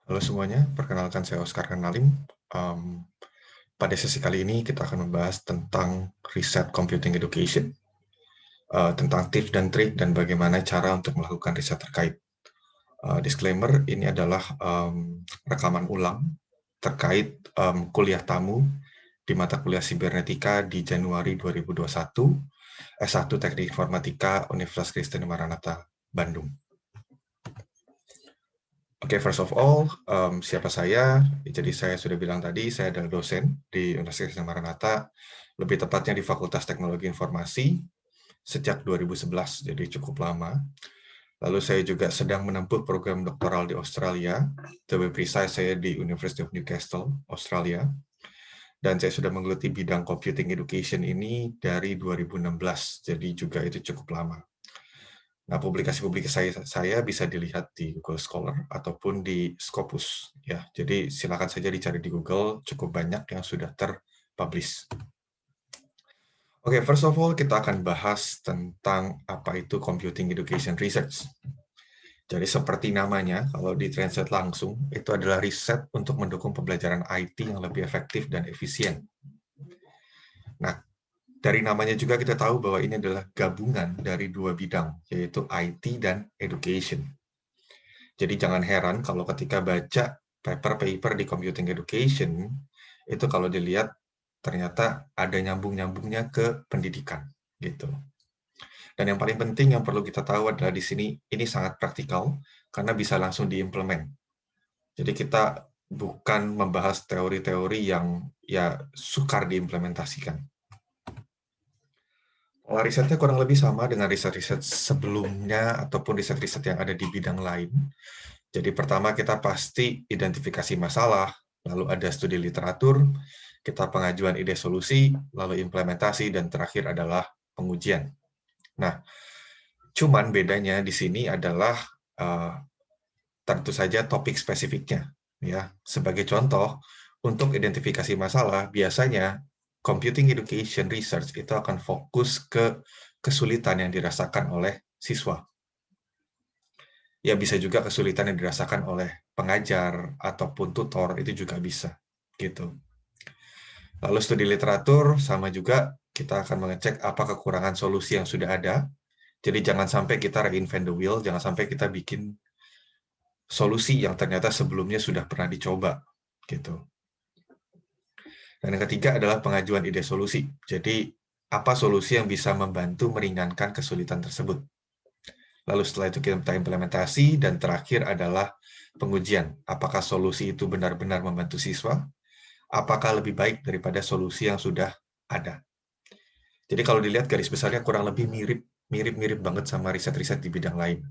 Halo semuanya, perkenalkan saya Oskar Kenalim. Em, Pada sesi kali ini kita akan membahas tentang riset computing education, tentang tips dan trik dan bagaimana cara untuk melakukan riset terkait. Disclaimer, ini adalah rekaman ulang terkait kuliah tamu di mata kuliah Sibernetika di Januari 2021, S1 Teknik Informatika Universitas Kristen Maranatha, Bandung. Oke, first of all, siapa saya? Jadi saya sudah bilang tadi, saya adalah dosen di Universitas Maranatha, lebih tepatnya di Fakultas Teknologi Informasi sejak 2011, jadi cukup lama. Lalu saya juga sedang menempuh program doktoral di Australia, to be precise saya di University of Newcastle, Australia, dan saya sudah menggeluti bidang computing education ini dari 2016, jadi juga itu cukup lama. Nah, publikasi-publikasi saya bisa dilihat di Google Scholar ataupun di Scopus. Ya, jadi silakan saja dicari di Google, cukup banyak yang sudah terpublish. Oke, first of all kita akan bahas tentang apa itu Computing Education Research. Jadi seperti namanya, kalau ditranslate langsung, itu adalah riset untuk mendukung pembelajaran IT yang lebih efektif dan efisien. Nah, dari namanya juga kita tahu bahwa ini adalah gabungan dari dua bidang, yaitu IT dan Education. Jadi jangan heran kalau ketika baca paper-paper di computing education, itu kalau dilihat ternyata ada nyambung-nyambungnya ke pendidikan gitu. Dan yang paling penting yang perlu kita tahu adalah di sini ini sangat praktikal karena bisa langsung diimplement. Jadi kita bukan membahas teori-teori yang ya sukar diimplementasikan. Pola risetnya kurang lebih sama dengan riset-riset sebelumnya ataupun riset-riset yang ada di bidang lain. Jadi pertama kita pasti identifikasi masalah, lalu ada studi literatur, kita pengajuan ide solusi, lalu implementasi, dan terakhir adalah pengujian. Nah, cuman bedanya di sini adalah tentu saja topik spesifiknya. Ya, sebagai contoh, untuk identifikasi masalah, biasanya computing education research itu akan fokus ke kesulitan yang dirasakan oleh siswa. Ya bisa juga kesulitan yang dirasakan oleh pengajar ataupun tutor, itu juga bisa. Gitu. Lalu studi literatur, sama juga kita akan mengecek apa kekurangan solusi yang sudah ada. Jadi jangan sampai kita reinvent the wheel, jangan sampai kita bikin solusi yang ternyata sebelumnya sudah pernah dicoba. Gitu. Dan yang ketiga adalah pengajuan ide solusi. Jadi apa solusi yang bisa membantu meringankan kesulitan tersebut. Lalu setelah itu kita implementasi, dan terakhir adalah pengujian. Apakah solusi itu benar-benar membantu siswa? Apakah lebih baik daripada solusi yang sudah ada? Jadi kalau dilihat garis besarnya kurang lebih mirip banget sama riset-riset di bidang lain.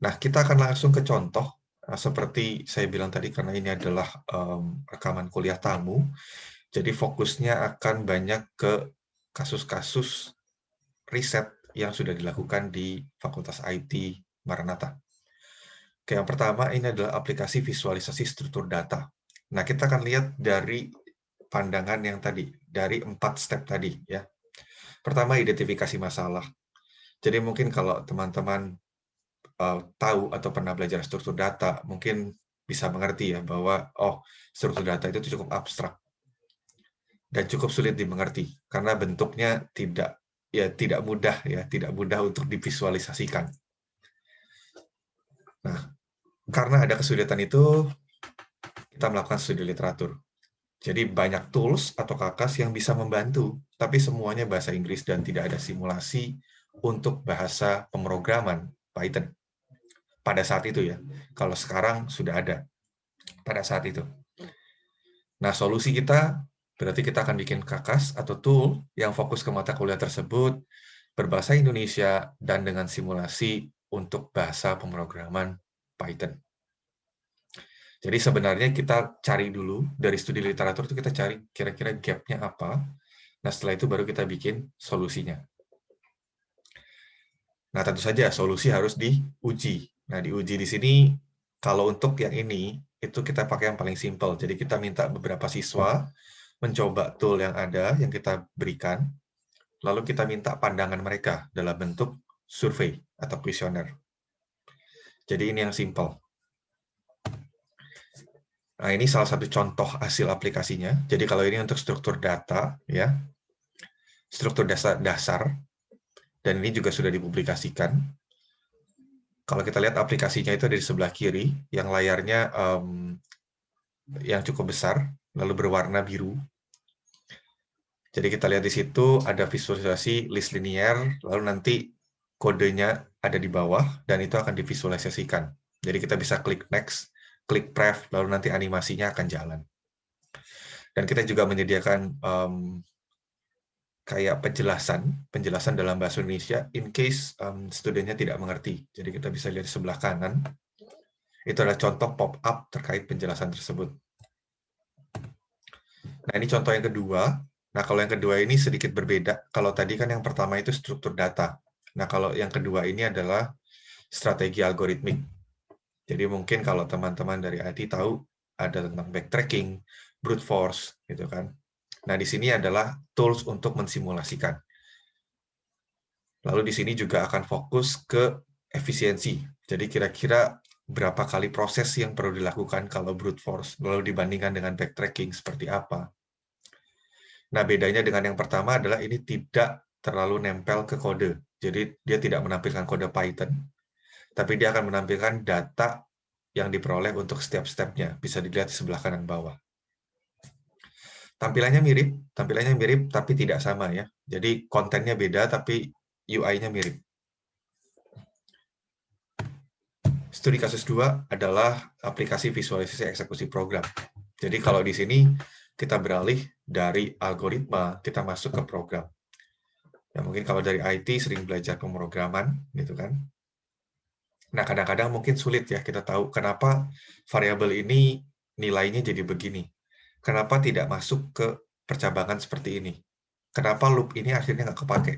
Nah, kita akan langsung ke contoh. Seperti saya bilang tadi, karena ini adalah rekaman kuliah tamu, jadi fokusnya akan banyak ke kasus-kasus riset yang sudah dilakukan di Fakultas IT Maranatha. Oke, yang pertama ini adalah aplikasi visualisasi struktur data. Nah, kita akan lihat dari pandangan yang tadi, dari 4 step tadi ya. Pertama, identifikasi masalah. Jadi mungkin kalau teman-teman tahu atau pernah belajar struktur data, mungkin bisa mengerti ya bahwa struktur data itu cukup abstrak dan cukup sulit dimengerti karena bentuknya tidak mudah untuk divisualisasikan. Nah, karena ada kesulitan itu, kita melakukan studi literatur. Jadi banyak tools atau kakas yang bisa membantu, tapi semuanya bahasa Inggris dan tidak ada simulasi untuk bahasa pemrograman Python. Pada saat itu ya, kalau sekarang sudah ada pada saat itu. Nah, solusi kita berarti kita akan bikin kakas atau tool yang fokus ke mata kuliah tersebut, berbahasa Indonesia, dan dengan simulasi untuk bahasa pemrograman Python. Jadi sebenarnya kita cari dulu, dari studi literatur itu kita cari kira-kira gap-nya apa, nah setelah itu baru kita bikin solusinya. Nah tentu saja solusi harus diuji. Nah diuji di sini, kalau untuk yang ini, itu kita pakai yang paling simpel. Jadi kita minta beberapa siswa mencoba tool yang ada, yang kita berikan, lalu kita minta pandangan mereka dalam bentuk survei atau kuesioner. Jadi ini yang simpel. Nah, ini salah satu contoh hasil aplikasinya. Jadi kalau ini untuk struktur data, ya, struktur dasar, dan ini juga sudah dipublikasikan. Kalau kita lihat aplikasinya itu ada di sebelah kiri, yang layarnya yang cukup besar, lalu berwarna biru. Jadi kita lihat di situ ada visualisasi list linear, lalu nanti kodenya ada di bawah, dan itu akan divisualisasikan. Jadi kita bisa klik next, klik pref, lalu nanti animasinya akan jalan. Dan kita juga menyediakan kayak penjelasan dalam bahasa Indonesia in case studentnya tidak mengerti. Jadi kita bisa lihat di sebelah kanan, itu adalah contoh pop-up terkait penjelasan tersebut. Nah, ini contoh yang kedua. Nah, kalau yang kedua ini sedikit berbeda. Kalau tadi kan yang pertama itu struktur data. Nah, kalau yang kedua ini adalah strategi algoritmik. Jadi mungkin kalau teman-teman dari IT tahu ada tentang backtracking, brute force, gitu kan. Nah, di sini adalah tools untuk mensimulasikan. Lalu di sini juga akan fokus ke efisiensi. Jadi kira-kira berapa kali proses yang perlu dilakukan kalau brute force, lalu dibandingkan dengan backtracking seperti apa. Nah, bedanya dengan yang pertama adalah ini tidak terlalu nempel ke kode. Jadi dia tidak menampilkan kode Python, tapi dia akan menampilkan data yang diperoleh untuk setiap stepnya. Bisa dilihat di sebelah kanan bawah. Tampilannya mirip tapi tidak sama ya. Jadi kontennya beda tapi UI-nya mirip. Studi kasus 2 adalah aplikasi visualisasi eksekusi program. Jadi kalau di sini kita beralih dari algoritma, kita masuk ke program. Ya, mungkin kalau dari IT sering belajar pemrograman, gitu kan. Nah, kadang-kadang mungkin sulit ya kita tahu kenapa variabel ini nilainya jadi begini. Kenapa tidak masuk ke percabangan seperti ini? Kenapa loop ini akhirnya nggak kepake?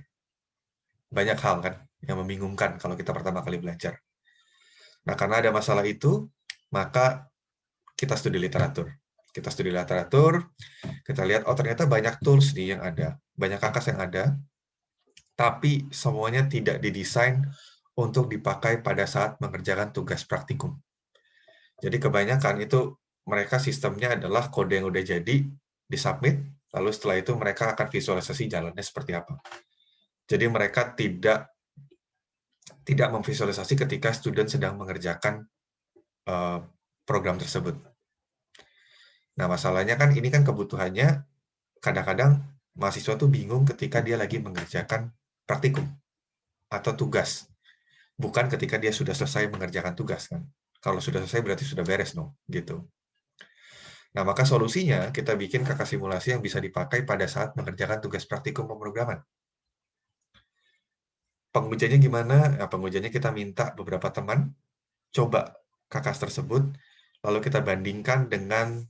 Banyak hal kan yang membingungkan kalau kita pertama kali belajar. Nah, karena ada masalah itu, maka kita studi literatur. Kita lihat, oh ternyata banyak tools nih yang ada, banyak kakas yang ada, tapi semuanya tidak didesain untuk dipakai pada saat mengerjakan tugas praktikum. Jadi kebanyakan itu mereka sistemnya adalah kode yang udah jadi, disubmit, lalu setelah itu mereka akan visualisasi jalannya seperti apa. Jadi mereka tidak memvisualisasi ketika student sedang mengerjakan program tersebut. Nah, masalahnya kan ini kan kebutuhannya kadang-kadang mahasiswa tuh bingung ketika dia lagi mengerjakan praktikum atau tugas. Bukan ketika dia sudah selesai mengerjakan tugas kan. Kalau sudah selesai berarti sudah beres no, gitu. Nah, maka solusinya kita bikin kakak simulasi yang bisa dipakai pada saat mengerjakan tugas praktikum pemrograman. Pengujiannya gimana? Nah, pengujiannya kita minta beberapa teman coba kakas tersebut, lalu kita bandingkan dengan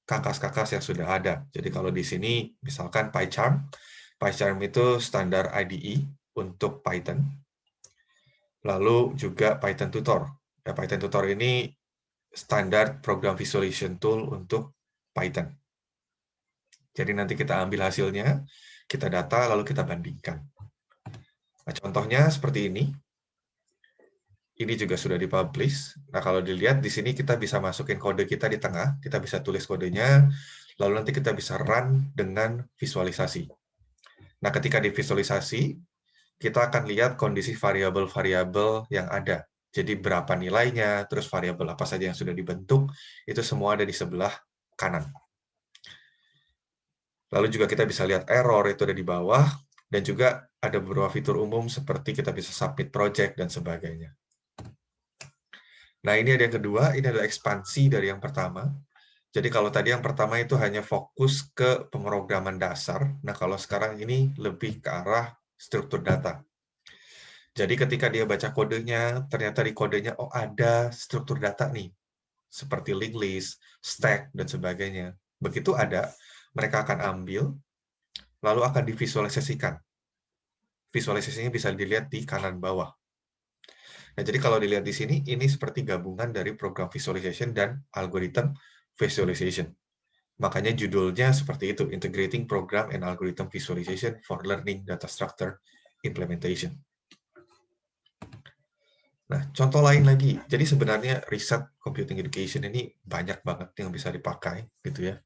kakas-kakas yang sudah ada. Jadi kalau di sini misalkan PyCharm itu standar IDE untuk Python. Lalu juga Python Tutor. Ya, Python Tutor ini standar program visualization tool untuk Python. Jadi nanti kita ambil hasilnya, kita data, lalu kita bandingkan. Nah, contohnya seperti ini. Ini juga sudah dipublish. Nah, kalau dilihat di sini kita bisa masukin kode kita di tengah, kita bisa tulis kodenya, lalu nanti kita bisa run dengan visualisasi. Nah, ketika divisualisasi, kita akan lihat kondisi variabel-variabel yang ada. Jadi berapa nilainya, terus variabel apa saja yang sudah dibentuk, itu semua ada di sebelah kanan. Lalu juga kita bisa lihat error, itu ada di bawah, dan juga ada beberapa fitur umum seperti kita bisa submit project dan sebagainya. Nah, ini ada yang kedua, ini adalah ekspansi dari yang pertama. Jadi kalau tadi yang pertama itu hanya fokus ke pemrograman dasar, nah kalau sekarang ini lebih ke arah struktur data. Jadi ketika dia baca kodenya, ternyata di kodenya, oh ada struktur data nih, seperti linked list, stack, dan sebagainya. Begitu ada, mereka akan ambil, lalu akan divisualisasikan. Visualisasinya bisa dilihat di kanan bawah. Nah, jadi kalau dilihat di sini, ini seperti gabungan dari program visualization dan algorithm visualization. Makanya judulnya seperti itu, Integrating Program and Algorithm Visualization for Learning Data Structure Implementation. Nah, contoh lain lagi. Jadi sebenarnya riset computing education ini banyak banget yang bisa dipakai, gitu ya.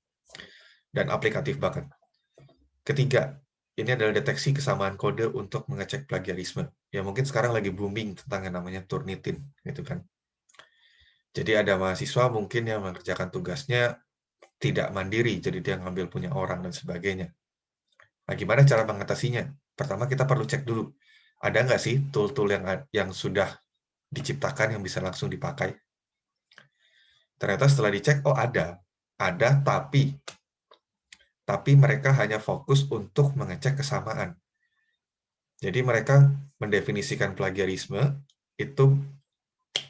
Dan aplikatif banget. Ketiga, ini adalah deteksi kesamaan kode untuk mengecek plagiarisme. Ya mungkin sekarang lagi booming tentang yang namanya Turnitin, gitu kan. Jadi ada mahasiswa mungkin yang mengerjakan tugasnya tidak mandiri, jadi dia ngambil punya orang dan sebagainya. Nah, gimana cara mengatasinya? Pertama kita perlu cek dulu, ada nggak sih tool-tool yang sudah diciptakan yang bisa langsung dipakai? Ternyata setelah dicek, oh ada tapi mereka hanya fokus untuk mengecek kesamaan. Jadi mereka mendefinisikan plagiarisme itu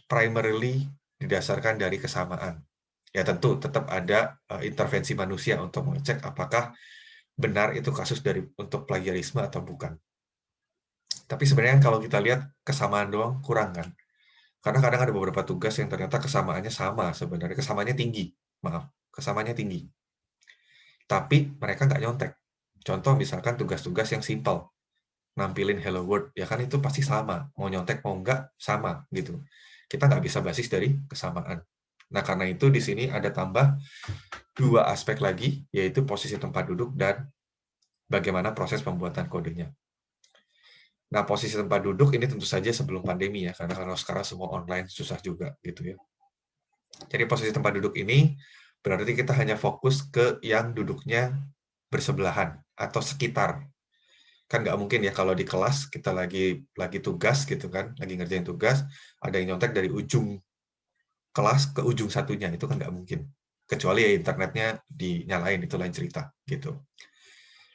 primarily didasarkan dari kesamaan. Ya tentu tetap ada intervensi manusia untuk mengecek apakah benar itu kasus untuk plagiarisme atau bukan. Tapi sebenarnya kalau kita lihat kesamaan doang kurang kan. Karena kadang ada beberapa tugas yang ternyata kesamaannya sama sebenarnya, kesamaannya tinggi. Maaf, kesamaannya tinggi. Tapi mereka nggak nyontek. Contoh misalkan tugas-tugas yang simple. Nampilin hello world, ya kan itu pasti sama. Mau nyontek mau nggak, sama gitu. Kita nggak bisa basis dari kesamaan. Nah, karena itu di sini ada tambah dua aspek lagi, yaitu posisi tempat duduk dan bagaimana proses pembuatan kodenya. Nah, posisi tempat duduk ini tentu saja sebelum pandemi ya, karena kalau sekarang semua online susah juga gitu ya. Jadi posisi tempat duduk ini berarti kita hanya fokus ke yang duduknya bersebelahan atau sekitar. Kan nggak mungkin ya kalau di kelas kita lagi tugas gitu kan, lagi ngerjain tugas, ada yang nyontek dari ujung kelas ke ujung satunya, itu kan nggak mungkin. Kecuali ya internetnya dinyalain, itu lain cerita gitu.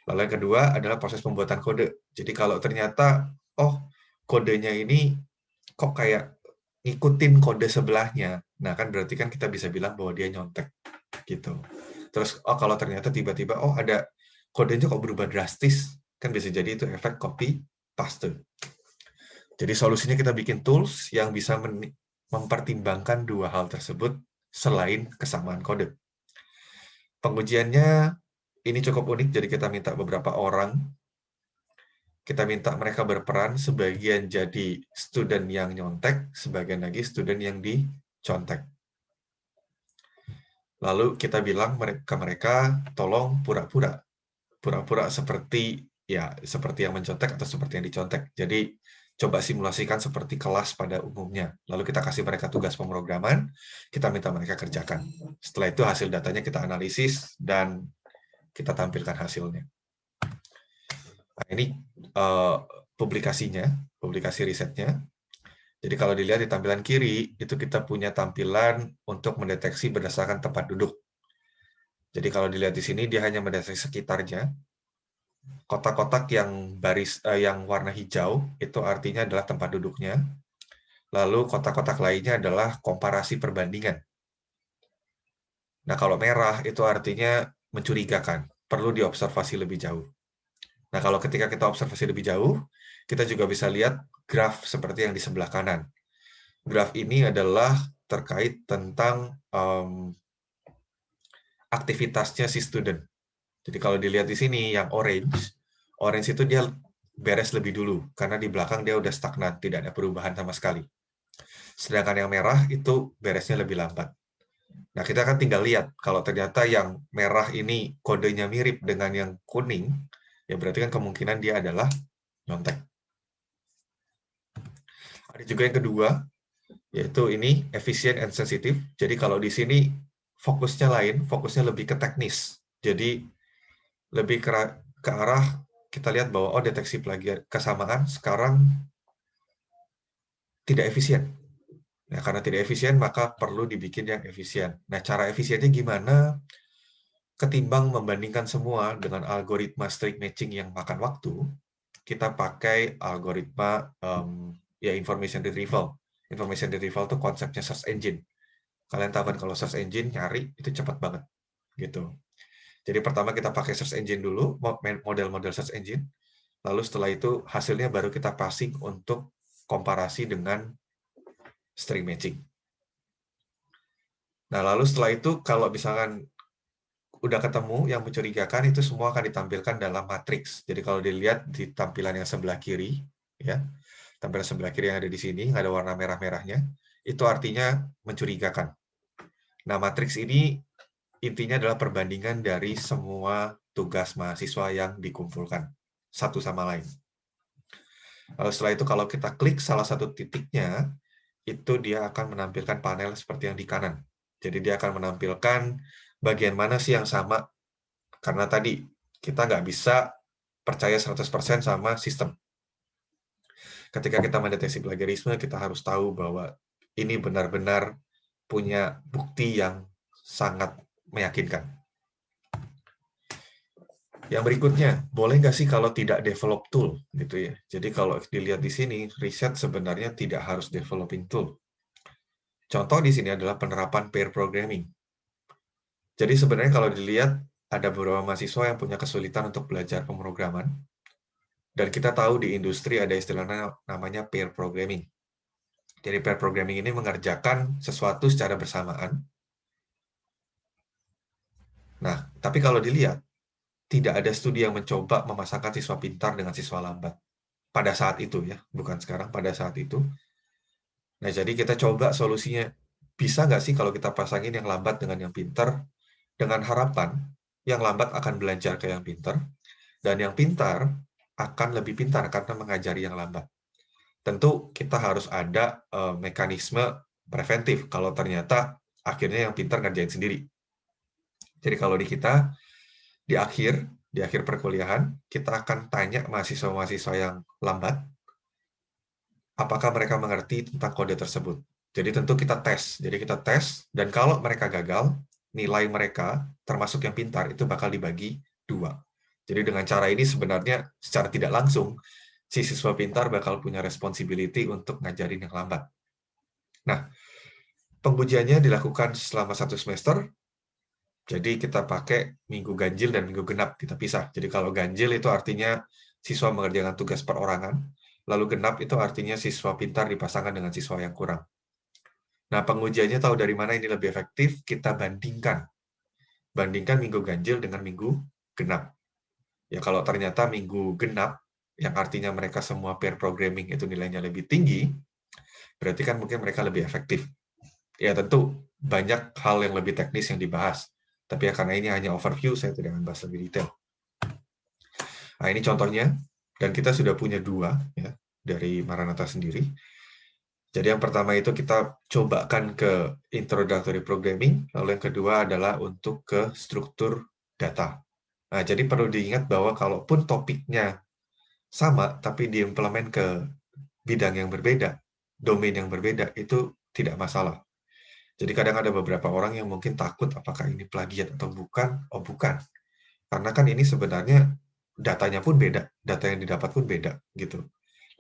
Lalu yang kedua adalah proses pembuatan kode. Jadi kalau ternyata, oh kodenya ini kok kayak ngikutin kode sebelahnya, nah kan berarti kan kita bisa bilang bahwa dia nyontek gitu. Terus oh kalau ternyata tiba-tiba oh ada kodenya kok berubah drastis, kan bisa jadi itu efek copy paste. Jadi solusinya kita bikin tools yang bisa mempertimbangkan dua hal tersebut selain kesamaan kode. Pengujiannya ini cukup unik, jadi kita minta beberapa orang, kita minta mereka berperan, sebagian jadi student yang nyontek, sebagian lagi student yang dicontek. Lalu kita bilang ke mereka, tolong pura-pura seperti yang mencontek atau seperti yang dicontek. Jadi coba simulasikan seperti kelas pada umumnya. Lalu kita kasih mereka tugas pemrograman, kita minta mereka kerjakan. Setelah itu hasil datanya kita analisis dan kita tampilkan hasilnya. Nah, ini publikasi risetnya. Jadi kalau dilihat di tampilan kiri, itu kita punya tampilan untuk mendeteksi berdasarkan tempat duduk. Jadi kalau dilihat di sini, dia hanya mendeteksi sekitarnya. Kotak-kotak yang warna hijau, itu artinya adalah tempat duduknya. Lalu kotak-kotak lainnya adalah komparasi perbandingan. Nah, kalau merah itu artinya mencurigakan, perlu diobservasi lebih jauh. Nah, kalau ketika kita observasi lebih jauh, kita juga bisa lihat graf seperti yang di sebelah kanan. Graf ini adalah terkait tentang aktivitasnya si student. Jadi kalau dilihat di sini, yang orange itu dia beres lebih dulu, karena di belakang dia udah stagnan, tidak ada perubahan sama sekali. Sedangkan yang merah itu beresnya lebih lambat. Nah, kita kan tinggal lihat, kalau ternyata yang merah ini kodenya mirip dengan yang kuning, ya berarti kan kemungkinan dia adalah nyontek. Ada juga yang kedua, yaitu ini efisien and sensitive. Jadi kalau di sini fokusnya lain, fokusnya lebih ke teknis. Jadi lebih ke arah kita lihat bahwa deteksi plagiat kesamaan sekarang tidak efisien. Nah, karena tidak efisien maka perlu dibikin yang efisien. Nah, cara efisiennya gimana? Ketimbang membandingkan semua dengan algoritma string matching yang makan waktu, kita pakai algoritma information retrieval. Information retrieval itu konsepnya search engine. Kalian tahu kan kalau search engine nyari itu cepat banget gitu. Jadi pertama kita pakai search engine dulu, model-model search engine. Lalu setelah itu hasilnya baru kita passing untuk komparasi dengan string matching. Nah, lalu setelah itu kalau misalkan udah ketemu yang mencurigakan, itu semua akan ditampilkan dalam matriks. Jadi kalau dilihat di tampilan yang sebelah kiri, ya, tampil sebelah kiri yang ada di sini, ada warna merah-merahnya, itu artinya mencurigakan. Nah, matriks ini intinya adalah perbandingan dari semua tugas mahasiswa yang dikumpulkan, satu sama lain. Lalu setelah itu kalau kita klik salah satu titiknya, itu dia akan menampilkan panel seperti yang di kanan. Jadi dia akan menampilkan bagian mana sih yang sama, karena tadi kita nggak bisa percaya 100% sama sistem. Ketika kita mendeteksi plagiarisme, kita harus tahu bahwa ini benar-benar punya bukti yang sangat meyakinkan. Yang berikutnya, boleh nggak sih kalau tidak develop tool? Gitu ya. Jadi kalau dilihat di sini, riset sebenarnya tidak harus developing tool. Contoh di sini adalah penerapan pair programming. Jadi sebenarnya kalau dilihat, ada beberapa mahasiswa yang punya kesulitan untuk belajar pemrograman, dan kita tahu di industri ada istilahnya namanya pair programming. Jadi pair programming ini mengerjakan sesuatu secara bersamaan. Nah, tapi kalau dilihat, tidak ada studi yang mencoba memasangkan siswa pintar dengan siswa lambat. Pada saat itu ya, bukan sekarang, pada saat itu. Nah, jadi kita coba solusinya. Bisa nggak sih kalau kita pasangin yang lambat dengan yang pintar, dengan harapan yang lambat akan belajar ke yang pintar, dan yang pintar akan lebih pintar karena mengajari yang lambat. Tentu kita harus ada mekanisme preventif kalau ternyata akhirnya yang pintar ngerjain sendiri. Jadi kalau di kita, di akhir perkuliahan, kita akan tanya mahasiswa-mahasiswa yang lambat, apakah mereka mengerti tentang kode tersebut. Jadi tentu kita tes. Jadi kita tes, dan kalau mereka gagal, nilai mereka, termasuk yang pintar, itu bakal dibagi 2. Jadi dengan cara ini sebenarnya secara tidak langsung, si siswa pintar bakal punya responsibility untuk ngajarin yang lambat. Nah, pengujiannya dilakukan selama 1 semester, jadi kita pakai minggu ganjil dan minggu genap, kita pisah. Jadi kalau ganjil itu artinya siswa mengerjakan tugas perorangan, lalu genap itu artinya siswa pintar dipasangkan dengan siswa yang kurang. Nah, pengujiannya tahu dari mana ini lebih efektif, kita bandingkan. Bandingkan minggu ganjil dengan minggu genap. Ya, kalau ternyata minggu genap, yang artinya mereka semua pair programming itu nilainya lebih tinggi, berarti kan mungkin mereka lebih efektif. Ya, tentu banyak hal yang lebih teknis yang dibahas. Tapi ya karena ini hanya overview, saya tidak akan bahas lebih detail. Nah, ini contohnya, dan kita sudah punya 2 ya, dari Maranatha sendiri. Jadi yang pertama itu kita cobakan ke introductory programming, lalu yang kedua adalah untuk ke struktur data. Nah, jadi perlu diingat bahwa kalaupun topiknya sama, tapi diimplement ke bidang yang berbeda, domain yang berbeda, itu tidak masalah. Jadi kadang ada beberapa orang yang mungkin takut apakah ini plagiat atau bukan. Oh, bukan. Karena kan ini sebenarnya datanya pun beda, data yang didapat pun beda gitu.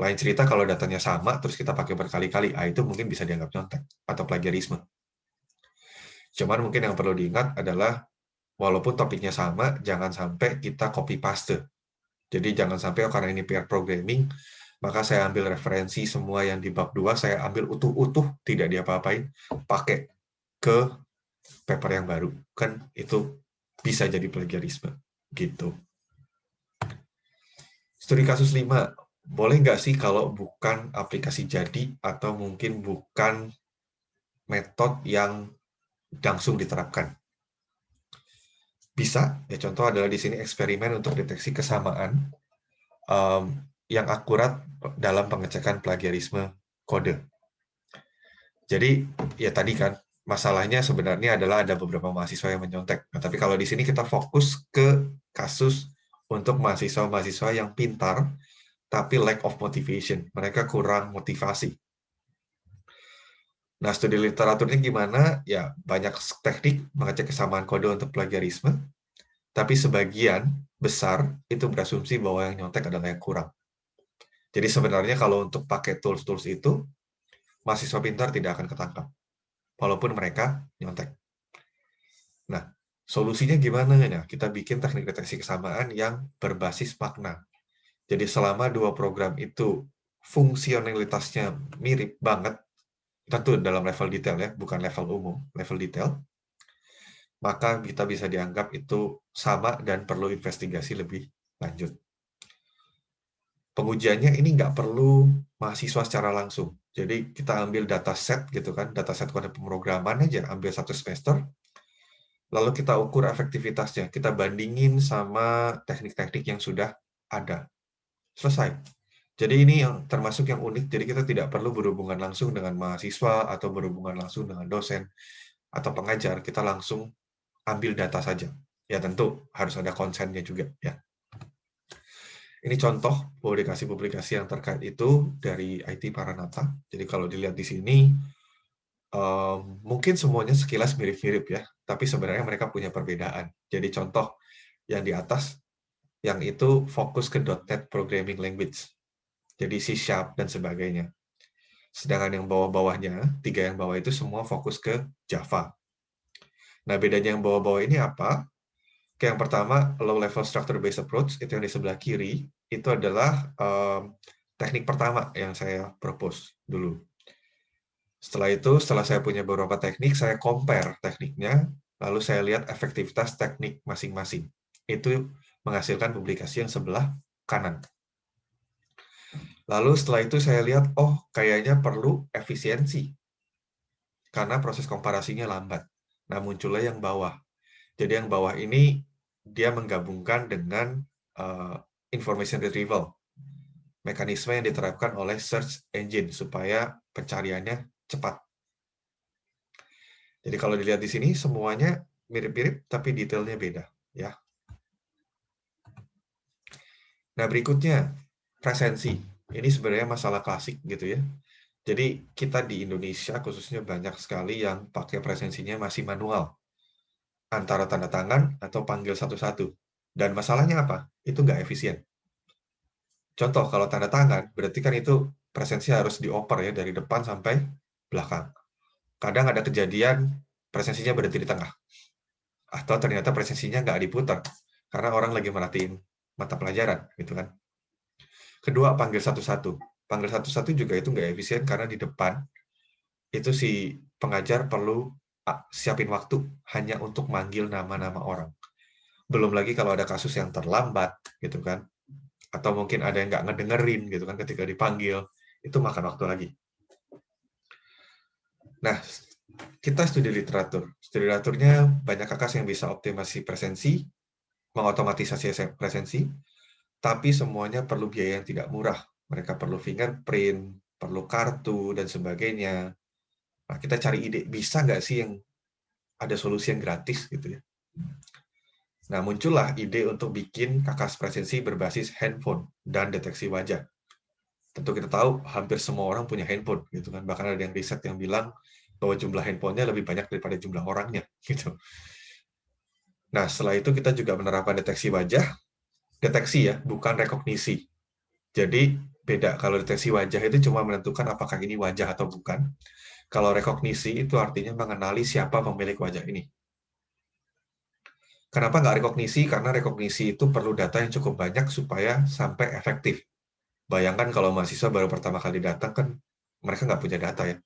Lain cerita kalau datanya sama terus kita pakai berkali-kali, itu mungkin bisa dianggap nyontek atau plagiarisme. Cuman mungkin yang perlu diingat adalah walaupun topiknya sama, jangan sampai kita copy paste. Jadi jangan sampai karena ini pair programming, maka saya ambil referensi semua yang di bab 2, saya ambil utuh-utuh, tidak diapa-apain, pakai ke paper yang baru. Kan itu bisa jadi plagiarisme gitu. Studi kasus 5, boleh nggak sih kalau bukan aplikasi jadi atau mungkin bukan metode yang langsung diterapkan? Bisa, ya contoh adalah di sini eksperimen untuk deteksi kesamaan yang akurat dalam pengecekan plagiarisme kode. Jadi, ya tadi kan, masalahnya sebenarnya adalah ada beberapa mahasiswa yang menyontek. Nah, tapi kalau di sini kita fokus ke kasus untuk mahasiswa-mahasiswa yang pintar, tapi lack of motivation. Mereka kurang motivasi. Nah, studi literaturnya gimana? Ya, banyak teknik mengecek kesamaan kode untuk plagiarisme, tapi sebagian besar itu berasumsi bahwa yang nyontek adalah yang kurang. Jadi sebenarnya kalau untuk pakai tools-tools itu, mahasiswa pintar tidak akan ketangkap, walaupun mereka nyontek. Nah, solusinya gimana? Nah, kita bikin teknik deteksi kesamaan yang berbasis makna. Jadi selama 2 program itu fungsionalitasnya mirip banget, tentu dalam level detail ya, bukan level umum, level detail, maka kita bisa dianggap itu sama dan perlu investigasi lebih lanjut. Pengujiannya ini nggak perlu mahasiswa secara langsung. Jadi kita ambil dataset gitu kan, dataset kode pemrograman aja, ambil 1 semester, lalu kita ukur efektivitasnya, kita bandingin sama teknik-teknik yang sudah ada. Selesai. Jadi ini yang termasuk yang unik, jadi kita tidak perlu berhubungan langsung dengan mahasiswa atau berhubungan langsung dengan dosen atau pengajar, kita langsung ambil data saja. Ya tentu harus ada konsennya juga ya. Ini contoh publikasi-publikasi yang terkait itu dari IT Maranatha. Jadi kalau dilihat di sini, mungkin semuanya sekilas mirip-mirip ya, tapi sebenarnya mereka punya perbedaan. Jadi contoh yang di atas, yang itu fokus ke .NET Programming Language. Jadi C# dan sebagainya. Sedangkan yang bawah-bawahnya, 3 yang bawah itu semua fokus ke Java. Nah, bedanya yang bawah-bawah ini apa? Yang pertama, low level structure based approach, itu yang di sebelah kiri, itu adalah teknik pertama yang saya propose dulu. Setelah itu, setelah saya punya beberapa teknik, saya compare tekniknya, lalu saya lihat efektivitas teknik masing-masing. Itu menghasilkan publikasi yang sebelah kanan. Lalu setelah itu saya lihat, oh kayaknya perlu efisiensi, karena proses komparasinya lambat. Nah, muncullah yang bawah. Jadi yang bawah ini, dia menggabungkan dengan information retrieval, mekanisme yang diterapkan oleh search engine supaya pencariannya cepat. Jadi kalau dilihat di sini semuanya mirip-mirip tapi detailnya beda, ya. Nah, berikutnya presensi. Ini sebenarnya masalah klasik gitu ya. Jadi kita di Indonesia khususnya banyak sekali yang pakai presensinya masih manual, antara tanda tangan atau panggil satu-satu. Dan masalahnya apa? Itu nggak efisien. Contoh, kalau tanda tangan, berarti kan itu presensi harus dioper ya, dari depan sampai belakang. Kadang ada kejadian presensinya berhenti di tengah. Atau ternyata presensinya nggak diputar, karena orang lagi merhatiin mata pelajaran, gitu kan. Kedua, panggil satu-satu. Panggil satu-satu juga itu nggak efisien, karena di depan, itu si pengajar perlu siapin waktu hanya untuk manggil nama-nama orang. Belum lagi kalau ada kasus yang terlambat, gitu kan. Atau mungkin ada yang nggak ngedengerin gitu kan ketika dipanggil, itu makan waktu lagi. Nah, kita studi literatur. Studi literaturnya banyak kakas yang bisa optimasi presensi, mengotomatisasi presensi, tapi semuanya perlu biaya yang tidak murah. Mereka perlu fingerprint, perlu kartu, dan sebagainya. Nah, kita cari ide, bisa nggak sih yang ada solusi yang gratis gitu ya. Nah, muncullah ide untuk bikin kakas presensi berbasis handphone dan deteksi wajah. Tentu kita tahu hampir semua orang punya handphone gitu kan, bahkan ada yang riset yang bilang bahwa jumlah handphonenya lebih banyak daripada jumlah orangnya gitu. Nah, setelah itu kita juga menerapkan deteksi wajah, deteksi ya, bukan rekognisi. Jadi beda, kalau deteksi wajah itu cuma menentukan apakah ini wajah atau bukan. Kalau rekognisi itu artinya mengenali siapa pemilik wajah ini. Kenapa nggak rekognisi? Karena rekognisi itu perlu data yang cukup banyak supaya sampai efektif. Bayangkan kalau mahasiswa baru pertama kali datang kan mereka nggak punya data ya.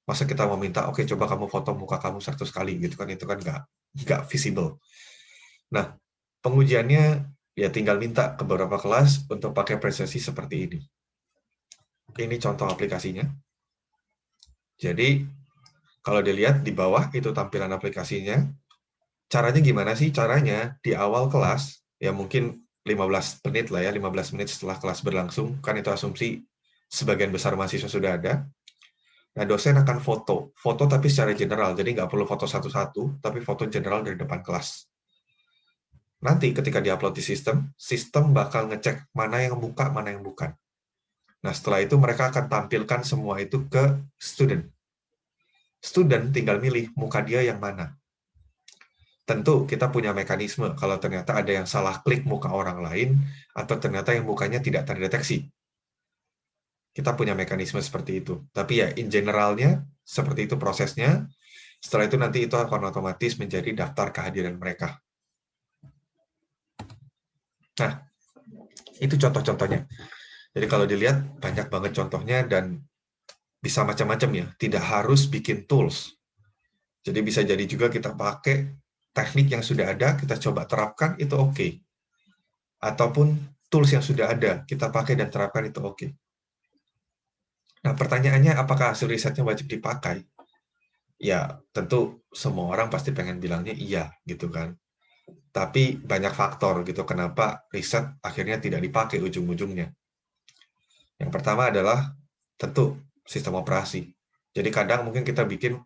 Masa kita mau minta, oke coba kamu foto muka kamu 100 kali gitu kan, itu kan nggak visible. Nah, pengujiannya ya tinggal minta ke beberapa kelas untuk pakai presensi seperti ini. Ini contoh aplikasinya. Jadi, kalau dilihat di bawah itu tampilan aplikasinya. Caranya gimana sih? Caranya di awal kelas, ya mungkin 15 menit lah ya, 15 menit setelah kelas berlangsung, kan itu asumsi sebagian besar mahasiswa sudah ada. Nah, dosen akan foto tapi secara general, jadi nggak perlu foto satu-satu, tapi foto general dari depan kelas. Nanti ketika diupload di sistem bakal ngecek mana yang buka, mana yang bukan. Nah, setelah itu mereka akan tampilkan semua itu ke student. Student tinggal milih muka dia yang mana. Tentu kita punya mekanisme kalau ternyata ada yang salah klik muka orang lain, atau ternyata yang mukanya tidak terdeteksi. Kita punya mekanisme seperti itu. Tapi ya, in generalnya, seperti itu prosesnya. Setelah itu nanti itu akan otomatis menjadi daftar kehadiran mereka. Nah, itu contoh-contohnya. Jadi kalau dilihat, banyak banget contohnya dan bisa macam-macam ya. Tidak harus bikin tools. Jadi bisa jadi juga kita pakai teknik yang sudah ada, kita coba terapkan, itu oke. Ataupun tools yang sudah ada, kita pakai dan terapkan, itu oke. Nah, pertanyaannya apakah hasil risetnya wajib dipakai? Ya, tentu semua orang pasti pengen bilangnya iya, gitu kan. Tapi banyak faktor gitu kenapa riset akhirnya tidak dipakai ujung-ujungnya. Yang pertama adalah tentu sistem operasi. Jadi kadang mungkin kita bikin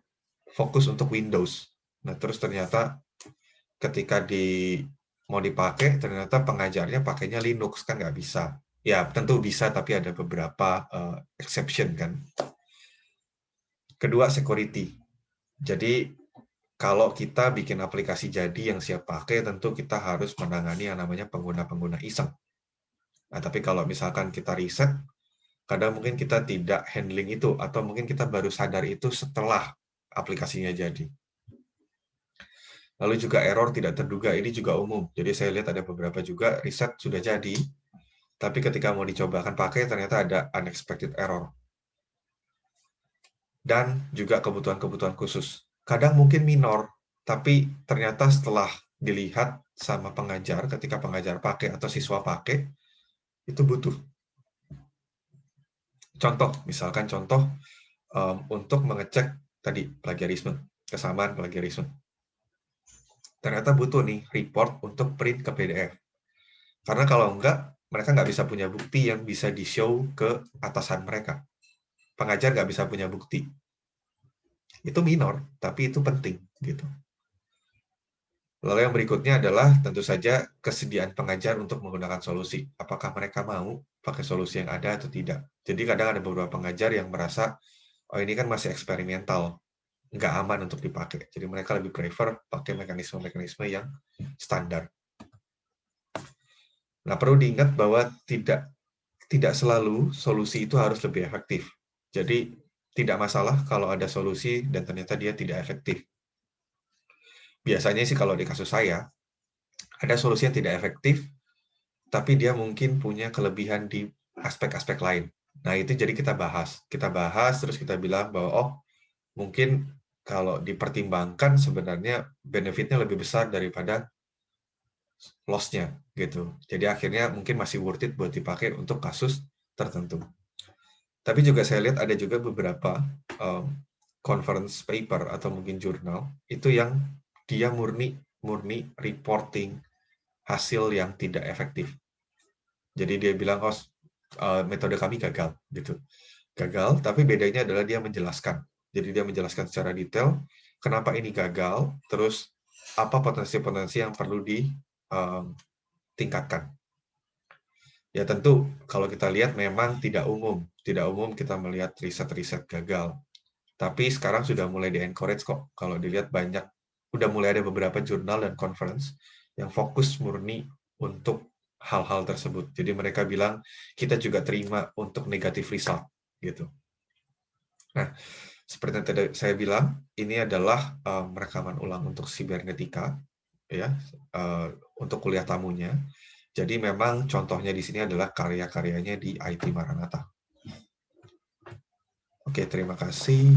fokus untuk Windows. Nah, terus ternyata ketika mau dipakai, ternyata pengajarnya pakainya Linux, kan nggak bisa. Ya, tentu bisa, tapi ada beberapa exception kan. Kedua, security. Jadi, kalau kita bikin aplikasi jadi yang siap pakai, tentu kita harus menangani yang namanya pengguna-pengguna iseng. Nah, tapi kalau misalkan kita riset, kadang mungkin kita tidak handling itu, atau mungkin kita baru sadar itu setelah aplikasinya jadi. Lalu juga error tidak terduga, ini juga umum. Jadi saya lihat ada beberapa juga riset sudah jadi, tapi ketika mau dicobakan pakai, ternyata ada unexpected error. Dan juga kebutuhan-kebutuhan khusus. Kadang mungkin minor, tapi ternyata setelah dilihat sama pengajar, ketika pengajar pakai atau siswa pakai, itu butuh. Contoh, misalkan contoh untuk mengecek tadi plagiarisme, kesamaan plagiarisme. Ternyata butuh nih report untuk print ke PDF. Karena kalau enggak, mereka nggak bisa punya bukti yang bisa di-show ke atasan mereka. Pengajar nggak bisa punya bukti. Itu minor, tapi itu penting. Gitu. Lalu yang berikutnya adalah tentu saja kesediaan pengajar untuk menggunakan solusi. Apakah mereka mau pakai solusi yang ada atau tidak. Jadi kadang ada beberapa pengajar yang merasa, oh ini kan masih eksperimental, nggak aman untuk dipakai. Jadi mereka lebih prefer pakai mekanisme-mekanisme yang standar. Nah, perlu diingat bahwa tidak selalu solusi itu harus lebih efektif. Jadi, tidak masalah kalau ada solusi dan ternyata dia tidak efektif. Biasanya sih kalau di kasus saya, ada solusi yang tidak efektif, tapi dia mungkin punya kelebihan di aspek-aspek lain. Nah, itu jadi kita bahas. Kita bahas, terus kita bilang bahwa, oh, mungkin kalau dipertimbangkan sebenarnya benefitnya lebih besar daripada loss-nya gitu. Jadi akhirnya mungkin masih worth it buat dipakai untuk kasus tertentu. Tapi juga saya lihat ada juga beberapa conference paper atau mungkin jurnal itu yang dia murni reporting hasil yang tidak efektif. Jadi dia bilang, oh metode kami gagal gitu. Gagal, tapi bedanya adalah dia menjelaskan. Jadi dia menjelaskan secara detail kenapa ini gagal, terus apa potensi-potensi yang perlu ditingkatkan. Ya tentu kalau kita lihat memang tidak umum kita melihat riset-riset gagal. Tapi sekarang sudah mulai di-encourage kok. Kalau dilihat banyak, udah mulai ada beberapa jurnal dan conference yang fokus murni untuk hal-hal tersebut. Jadi mereka bilang kita juga terima untuk negatif result gitu. Nah, seperti yang tadi saya bilang, ini adalah rekaman ulang untuk sibernetika ya, untuk kuliah tamunya. Jadi memang contohnya di sini adalah karya-karyanya di IT Maranatha. Oke, terima kasih.